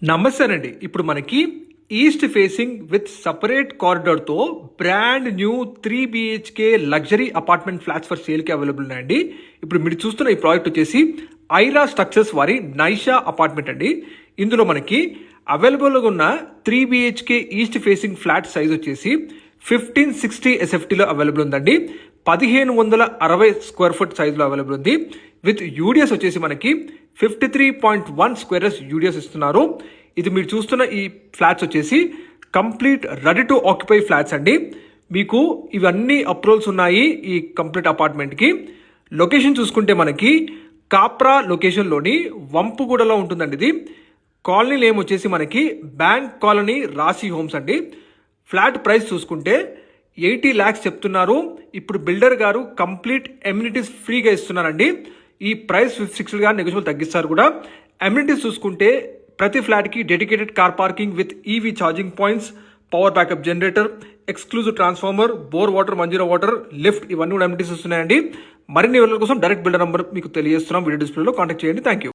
నమస్తేనండి. ఇప్పుడు మనకి east facing with separate కారిడార్తో brand new 3 BHK luxury apartment flats for సేల్కి అవైలబుల్ ఉన్నాయండి. ఇప్పుడు మీరు చూస్తున్న ఈ ప్రాజెక్ట్ వచ్చేసి ఐరా స్ట్రక్చర్స్ వారి నైషా అపార్ట్మెంట్ అండి. ఇందులో మనకి అవైలబుల్గా ఉన్న 3 BHK east facing flat size వచ్చేసి 1560 SFTలో అవైలబుల్ ఉందండి. 1560 స్క్వేర్ ఫుట్ సైజులో అవైలబుల్ ఉంది. విత్ యూడిఎస్ వచ్చేసి మనకి 53.1 స్క్వేర్స్ యూడిఎస్ ఇస్తున్నారు. ఇది మీరు చూస్తున్న ఈ ఫ్లాట్స్ వచ్చేసి complete ready to occupy flats అండి. మీకు ఇవన్నీ అప్రూవల్స్ ఉన్నాయి ఈ కంప్లీట్ అపార్ట్మెంట్కి. లొకేషన్ చూసుకుంటే మనకి కాప్రా లొకేషన్లోని వంపుగూడలో ఉంటుందండి. ఇది కాలనీ నేమ్ వచ్చేసి మనకి బ్యాంక్ కాలనీ రాశి హోమ్స్ అండి. ఫ్లాట్ ప్రైస్ చూసుకుంటే 80 lakhs చెప్తున్నారు. ఇప్పుడు బిల్డర్ గారు కంప్లీట్ ఎమ్యూనిటీస్ ఫ్రీగా ఇస్తున్నారండి. ఈ ప్రైస్ 6గా నెగోషియబుల్ తగ్గిస్తారు కూడా. ఎమ్యూనిటీస్ చూసుకుంటే ప్రతి ఫ్లాట్కి dedicated car parking with EV charging points, power backup generator, exclusive transformer, bore water, Manjira water, lift, ఇవన్నీ కూడా ఎమ్యూనిటీస్ వస్తున్నాయండి. మరిన్ని వివరాల కోసం డైరెక్ట్ బిల్డర్ నంబర్ మీకు తెలియజేస్తున్నాం. వీడియో డిస్ప్లేలో కాంటాక్ట్ చేయండి. Thank you.